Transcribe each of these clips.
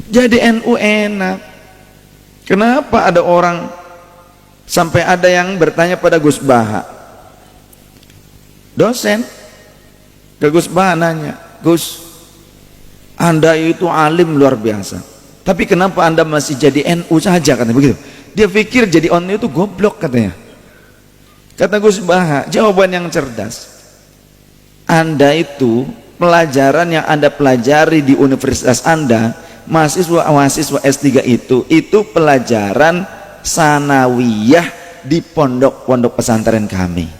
Jadi NU enak. Kenapa ada orang sampai ada yang bertanya pada Gus Baha, dosen ke Gus Baha nanya, Gus, Anda itu alim luar biasa, tapi kenapa Anda masih jadi NU saja, katanya begitu. Dia pikir jadi NU itu goblok, katanya. Kata Gus Baha, jawaban yang cerdas, Anda itu pelajaran yang Anda pelajari di universitas Anda, mahasiswa S3 itu pelajaran sanawiyah di pondok-pondok pesantren kami.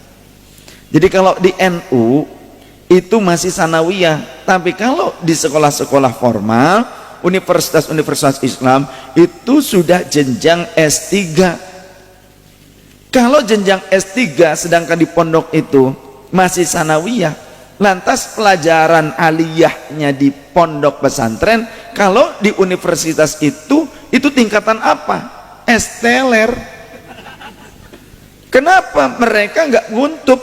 Jadi kalau di NU itu masih sanawiyah, tapi kalau di sekolah-sekolah formal, universitas-universitas Islam itu sudah jenjang S3. Kalau jenjang S3 sedangkan di pondok itu masih sanawiyah, lantas pelajaran aliyahnya di pondok pesantren, kalau di universitas itu tingkatan apa? Esteler. Kenapa mereka nggak nguntub?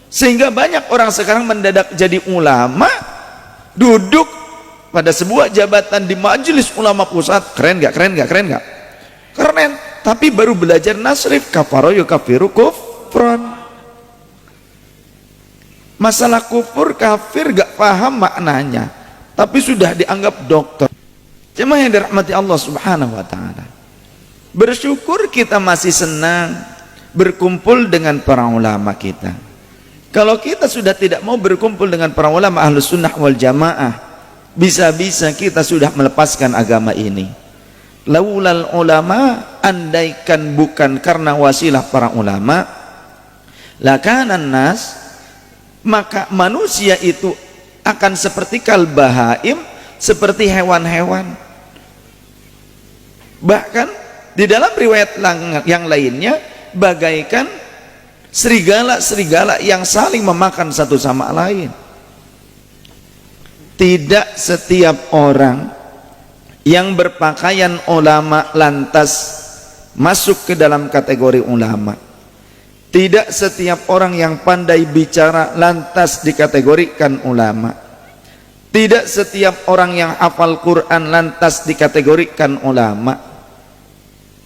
Sehingga banyak orang sekarang mendadak jadi ulama, duduk pada sebuah jabatan di majelis ulama pusat. Keren nggak? Keren nggak? Keren nggak? Keren. Tapi baru belajar nasrif, kafaro yukafiru kufron. Masalah kufur kafir gak paham maknanya, tapi sudah dianggap dokter. Jemaah yang dirahmati Allah Subhanahu wa taala, bersyukur kita masih senang berkumpul dengan para ulama kita. Kalau kita sudah tidak mau berkumpul dengan para ulama Ahlus Sunnah wal Jamaah, bisa-bisa kita sudah melepaskan agama ini. Laulal ulama, andaikan bukan karena wasilah para ulama, lakanan nas, maka manusia itu akan seperti kalbahaim, seperti hewan-hewan. Bahkan di dalam riwayat yang lainnya, bagaikan serigala-serigala yang saling memakan satu sama lain. Tidak setiap orang yang berpakaian ulama lantas masuk ke dalam kategori ulama. Tidak setiap orang yang pandai bicara lantas dikategorikan ulama. Tidak setiap orang yang hafal Quran lantas dikategorikan ulama.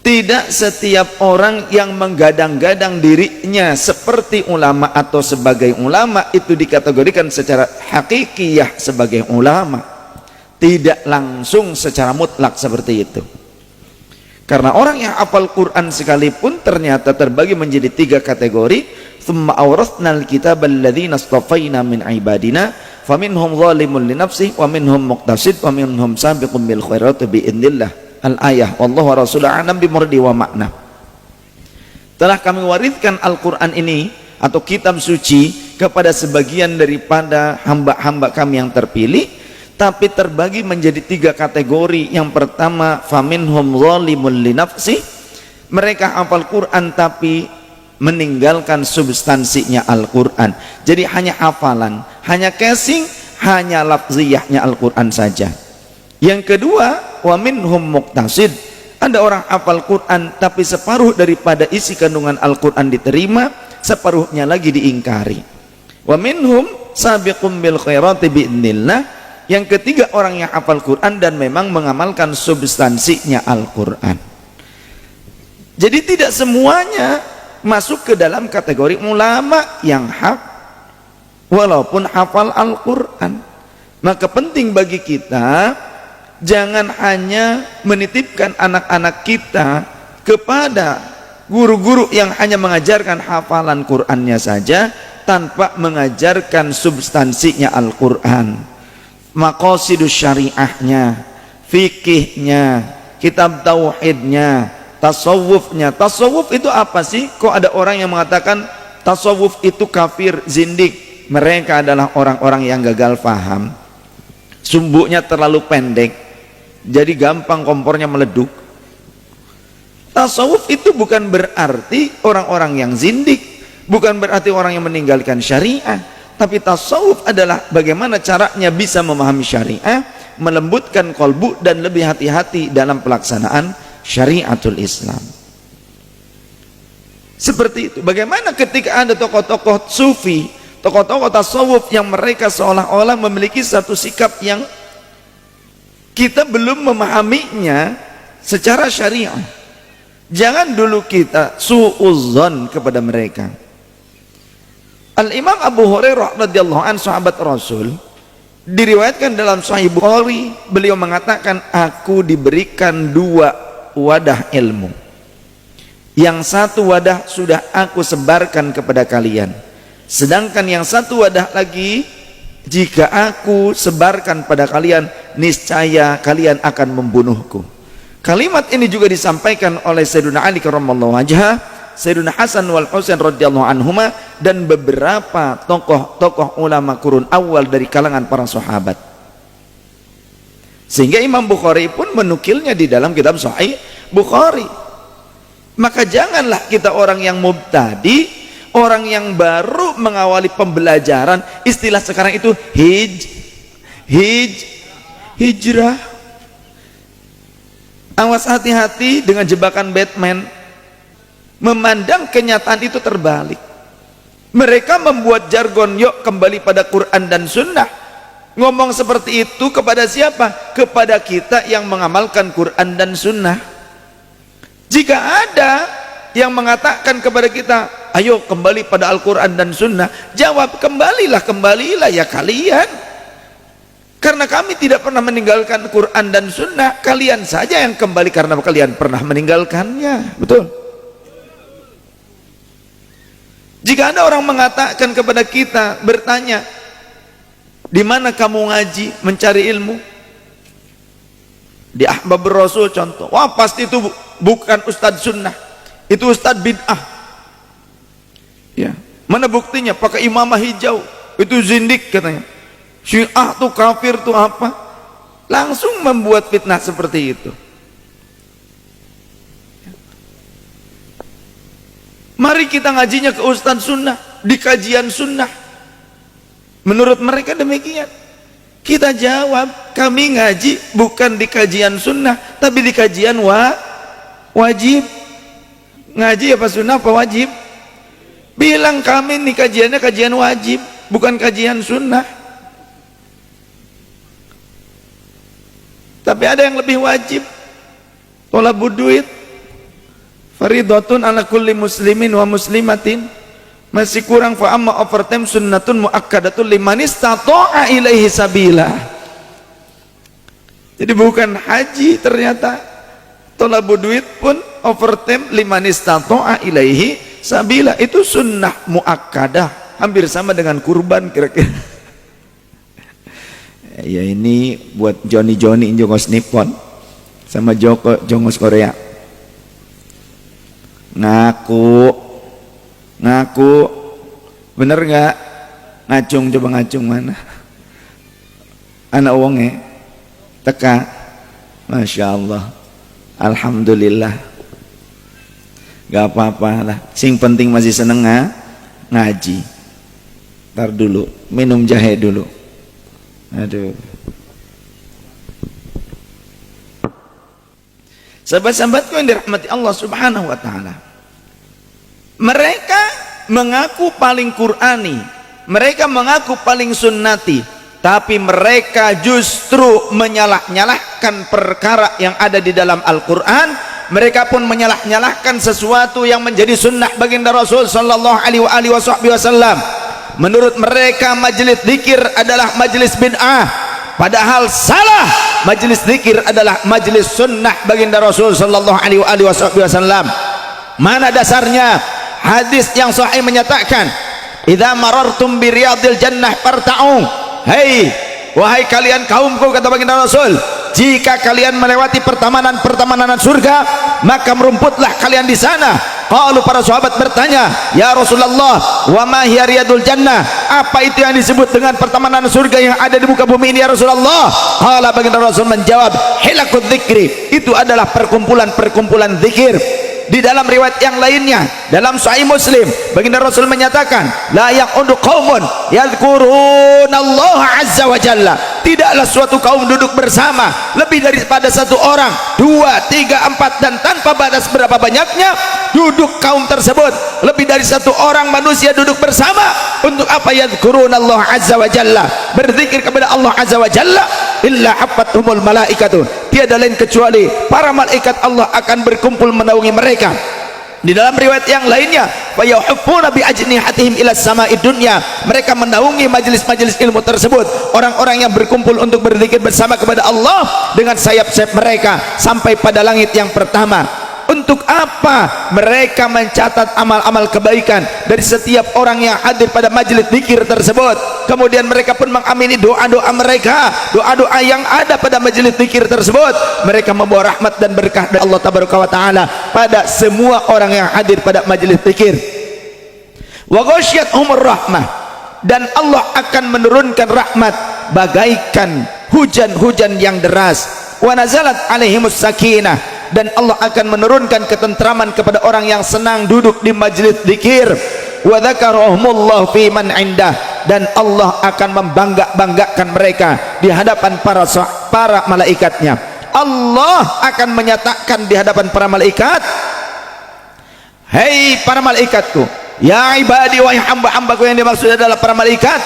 Tidak setiap orang yang menggadang-gadang dirinya seperti ulama atau sebagai ulama itu dikategorikan secara hakikiyah sebagai ulama. Tidak langsung secara mutlak seperti itu. Karena orang yang hafal Quran sekalipun ternyata terbagi menjadi 3 kategori. Tsumma awrathnal kitaba alladzina astafaina min ibadina faminhum zalimun li nafsihi wa minhum muqtasid wa minhum sabiqun bil khairati bi idznillah. Al-ayah wallahu wa rasuluhu a'lam bi murdi wa makna. Telah kami wariskan Al-Quran ini atau kitab suci kepada sebagian daripada hamba-hamba kami yang terpilih, tapi terbagi menjadi 3 kategori. Yang pertama, faminhum zalimun li nafsi, mereka hafal Quran tapi meninggalkan substansinya Al-Quran. Jadi hanya hafalan, hanya casing, hanya lafziyahnya Al-Quran saja. Yang kedua, wa minhum muqtasid, ada orang hafal Quran tapi separuh daripada isi kandungan Al-Quran diterima, separuhnya lagi diingkari. Wa minhum sabiqum bil khairati bi'idznillah. Yang ketiga, orang yang hafal Quran dan memang mengamalkan substansinya Al-Quran. Jadi tidak semuanya masuk ke dalam kategori ulama yang hak walaupun hafal Al-Quran. Maka penting bagi kita jangan hanya menitipkan anak-anak kita kepada guru-guru yang hanya mengajarkan hafalan Qur'annya saja tanpa mengajarkan substansinya Al-Quran, maqasidus syariahnya, fikihnya, kitab tauhidnya, tasawufnya. Tasawuf itu apa sih? Kok ada orang yang mengatakan tasawuf itu kafir, zindik? Mereka adalah orang-orang yang gagal paham, sumbuknya terlalu pendek, jadi gampang kompornya meleduk. Tasawuf itu bukan berarti orang-orang yang zindik, bukan berarti orang yang meninggalkan syariah, tapi tasawuf adalah bagaimana caranya bisa memahami syariah, melembutkan kolbu dan lebih hati-hati dalam pelaksanaan syariatul Islam. Seperti itu. Bagaimana ketika ada tokoh-tokoh sufi, tokoh-tokoh tasawuf yang mereka seolah-olah memiliki satu sikap yang kita belum memahaminya secara syariah. Jangan dulu kita suudzon kepada mereka. Al-Imam Abu Hurairah radhiyallahu anhu, sahabat Rasul, diriwayatkan dalam Sahih Bukhari, beliau mengatakan, aku diberikan 2 wadah ilmu. Yang satu wadah sudah aku sebarkan kepada kalian, sedangkan yang satu wadah lagi, jika aku sebarkan pada kalian, niscaya kalian akan membunuhku. Kalimat ini juga disampaikan oleh Sayyidina Ali karramallahu wajhah, Sayyidina Hasan wal Husain radhiyallahu anhuma, dan beberapa tokoh-tokoh ulama kurun awal dari kalangan para sahabat. Sehingga Imam Bukhari pun menukilnya di dalam kitab Sahih Bukhari. Maka janganlah kita orang yang mubtadi, orang yang baru mengawali pembelajaran, istilah sekarang itu hijrah. Awas, hati-hati dengan jebakan Batman. Memandang kenyataan itu terbalik. Mereka membuat jargon, yuk kembali pada Quran dan Sunnah. Ngomong seperti itu kepada siapa? Kepada kita yang mengamalkan Quran dan Sunnah. Jika ada yang mengatakan kepada kita, ayo kembali pada Al-Quran dan Sunnah, jawab, kembalilah ya kalian. Karena kami tidak pernah meninggalkan Quran dan Sunnah, kalian saja yang kembali karena kalian pernah meninggalkannya. Betul? Jika ada orang mengatakan kepada kita, bertanya, di mana kamu ngaji, mencari ilmu? Di Ahbabur Rasul contoh, wah pasti itu bukan Ustadz Sunnah, itu Ustadz Bid'ah. Ya, mana buktinya? Pakai imamah hijau, itu zindik katanya. Syiah tuh kafir tuh apa? Langsung membuat fitnah seperti itu. Mari kita ngajinya ke Ustadz Sunnah, di kajian Sunnah. Menurut mereka demikian. Kita jawab, kami ngaji bukan di kajian Sunnah, tapi di kajian wajib. Ngaji apa Sunnah apa wajib? Bilang kami nih kajiannya kajian wajib, bukan kajian Sunnah. Tapi ada yang lebih wajib, thalabud duit, faridatun ala kulli muslimin wa muslimatin. Masih kurang, fa amma overtime sunnatun muakkadatun liman istata'a ilaihi sabila. Jadi bukan haji ternyata, thalabud duit pun overtime liman istata'a ilaihi sabila. Itu sunnah muakkadah, hampir sama dengan kurban kira-kira. Ya ini buat Johnny Jongos Nippon sama Jongos Korea. Ngaku bener nggak? Ngacung, coba ngacung mana? Anak wonge teka, masya Allah, alhamdulillah, gak apa-apa lah. Sing penting masih seneng ngaji. Ntar dulu minum jahe dulu. Aduh. Sahabat-sahabatku yang dirahmati Allah Subhanahu wa taala. Mereka mengaku paling Qur'ani, mereka mengaku paling sunnati, tapi mereka justru menyalah-nyalahkan perkara yang ada di dalam Al-Qur'an. Mereka pun menyalah-nyalahkan sesuatu yang menjadi sunnah baginda Rasul sallallahu alaihi wasallam. Menurut mereka majelis zikir adalah majelis bid'ah, padahal salah. Majelis zikir adalah majelis sunnah baginda Rasul sallallahu alaihi wasallam. Mana dasarnya? Hadis yang sahih menyatakan, idza marartum bi riyadil jannah farta'u. Hei wahai kalian kaumku, kata baginda Rasul, jika kalian melewati pertamanan surga, maka merumputlah kalian di sana. Kalau para sahabat bertanya, ya Rasulullah, wa ma hiya riyadul jannah? Apa itu yang disebut dengan pertamanan surga yang ada di muka bumi ini ya Rasulullah? Qala baginda Rasul menjawab, hilakut dzikri. Itu adalah perkumpulan-perkumpulan zikir. Di dalam riwayat yang lainnya dalam Sahih Muslim, baginda Rasul menyatakan, la yaqudu qaumun yadhkurunallaha azza wa jalla, tidaklah suatu kaum duduk bersama lebih daripada satu orang, dua, tiga, empat, dan tanpa batas berapa banyaknya duduk kaum tersebut, lebih dari satu orang manusia duduk bersama untuk apa? Yadhkurunallaha azza wa jalla, berzikir kepada Allah azza wa jalla, illa hafathumul malaikatu, tiada lain kecuali para malaikat Allah akan berkumpul menaungi mereka. Di dalam riwayat yang lainnya, fayuhiffuna bi ajnihatihim ila samai dunya, mereka menaungi majelis-majelis ilmu tersebut, orang-orang yang berkumpul untuk berzikir bersama kepada Allah dengan sayap-sayap mereka sampai pada langit yang pertama. Untuk apa? Mereka mencatat amal-amal kebaikan dari setiap orang yang hadir pada majelis zikir tersebut. Kemudian mereka pun mengamini doa-doa mereka, doa-doa yang ada pada majelis zikir tersebut. Mereka membawa rahmat dan berkah dari Allah tabaraka wa taala pada semua orang yang hadir pada majelis zikir. Wa ghasyiyatuhumur rahmah, dan Allah akan menurunkan rahmat bagaikan hujan-hujan yang deras. Wa nazalat alaihimus sakinah, dan Allah akan menurunkan ketentraman kepada orang yang senang duduk di majlis zikir. Wa dzakarahumullahu fi man indah, dan Allah akan membangga-banggakan mereka di hadapan para malaikatnya. Allah akan menyatakan di hadapan para malaikat, hei para malaikatku, ya ibadi, wahai hamba-hambaku, yang dimaksud adalah para malaikat,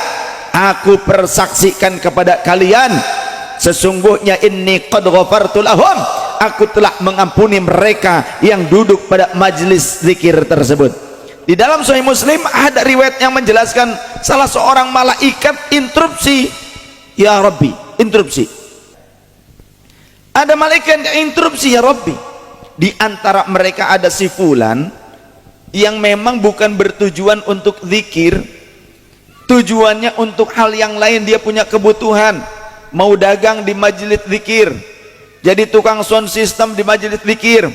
aku persaksikan kepada kalian, sesungguhnya inni qad ghafartu lahum, aku telah mengampuni mereka yang duduk pada majlis zikir tersebut. Di dalam Sahih Muslim ada riwayat yang menjelaskan salah seorang malaikat interupsi, ya Rabbi, interupsi. Ada malaikat yang interupsi, ya Rabbi. Di antara mereka ada si fulan yang memang bukan bertujuan untuk zikir, tujuannya untuk hal yang lain. Dia punya kebutuhan, mau dagang di majelis zikir, jadi tukang sound system di majelis zikir,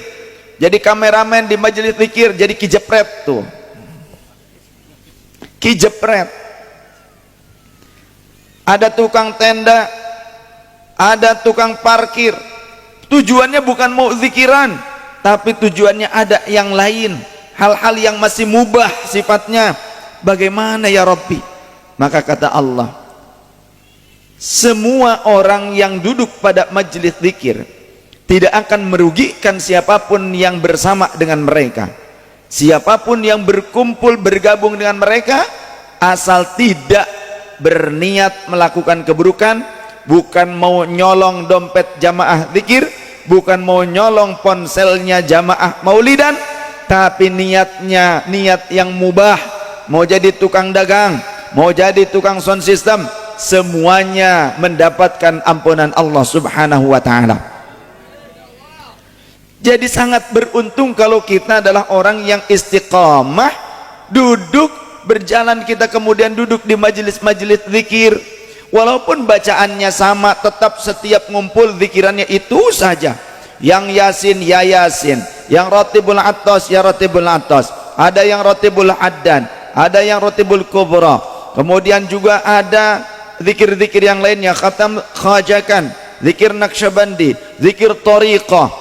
jadi kameramen di majelis zikir, jadi kijepret tuh, kijepret. Ada tukang tenda, ada tukang parkir. Tujuannya bukan mau zikiran, tapi tujuannya ada yang lain, hal-hal yang masih mubah sifatnya. Bagaimana ya Rabbi? Maka kata Allah, semua orang yang duduk pada majelis zikir tidak akan merugikan siapapun yang bersama dengan mereka, siapapun yang berkumpul bergabung dengan mereka, asal tidak berniat melakukan keburukan, bukan mau nyolong dompet jamaah zikir, bukan mau nyolong ponselnya jamaah maulidan, tapi niatnya niat yang mubah, mau jadi tukang dagang, mau jadi tukang sound system, semuanya mendapatkan ampunan Allah subhanahu wa ta'ala. Jadi sangat beruntung kalau kita adalah orang yang istiqamah, duduk berjalan, kita kemudian duduk di majelis-majelis zikir, walaupun bacaannya sama, tetap setiap ngumpul zikirannya itu saja. Yang yasin ya yasin, yang ratibul atas ya ratibul atas, ada yang ratibul addan, ada yang ratibul kubra, kemudian juga ada zikir-zikir yang lainnya, khatam khajakan, zikir naqsyabandi, zikir tariqah,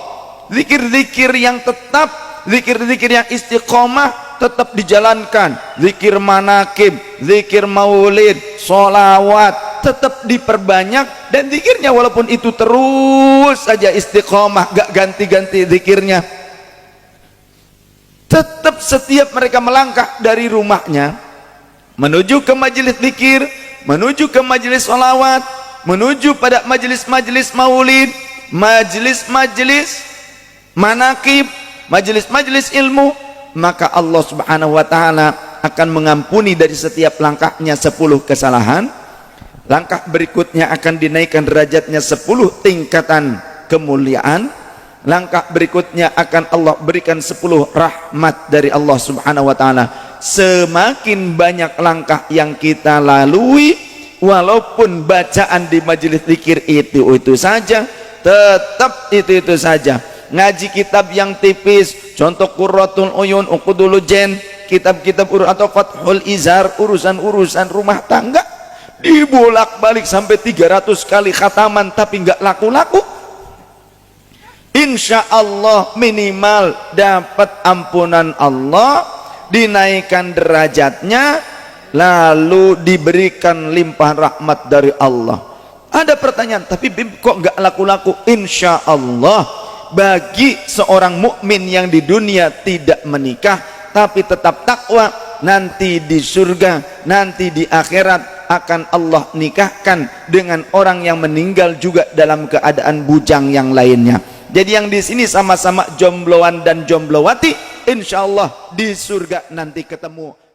zikir-zikir yang tetap, zikir-zikir yang istiqomah tetap dijalankan, zikir manakib, zikir maulid, sholawat tetap diperbanyak, dan zikirnya walaupun itu terus saja istiqomah, gak ganti-ganti zikirnya. Tetap setiap mereka melangkah dari rumahnya menuju ke majelis zikir, menuju ke majelis sholawat, menuju pada majelis-majelis maulid, majelis-majelis manakib, majelis-majelis ilmu, maka Allah subhanahu wa ta'ala akan mengampuni dari setiap langkahnya 10 kesalahan. Langkah berikutnya akan dinaikkan derajatnya 10 tingkatan kemuliaan. Langkah berikutnya akan Allah berikan 10 rahmat dari Allah subhanahu wa ta'ala. Semakin banyak langkah yang kita lalui, walaupun bacaan di majelis zikir itu saja, tetap itu saja. Ngaji kitab yang tipis, contoh Qurratul Uyun, Uqudul Jen, kitab-kitab atau Fathul Izar, urusan-urusan rumah tangga, dibolak-balik sampai 300 kali khataman tapi nggak laku-laku. insya Allah minimal dapat ampunan Allah, dinaikkan derajatnya, lalu diberikan limpahan rahmat dari Allah. Ada pertanyaan, tapi Bib kok nggak laku-laku? Insya Allah bagi seorang mukmin yang di dunia tidak menikah tapi tetap takwa, nanti di surga, nanti di akhirat akan Allah nikahkan dengan orang yang meninggal juga dalam keadaan bujang yang lainnya. Jadi yang di sini sama-sama jombloan dan jomblowati, insya Allah di surga nanti ketemu.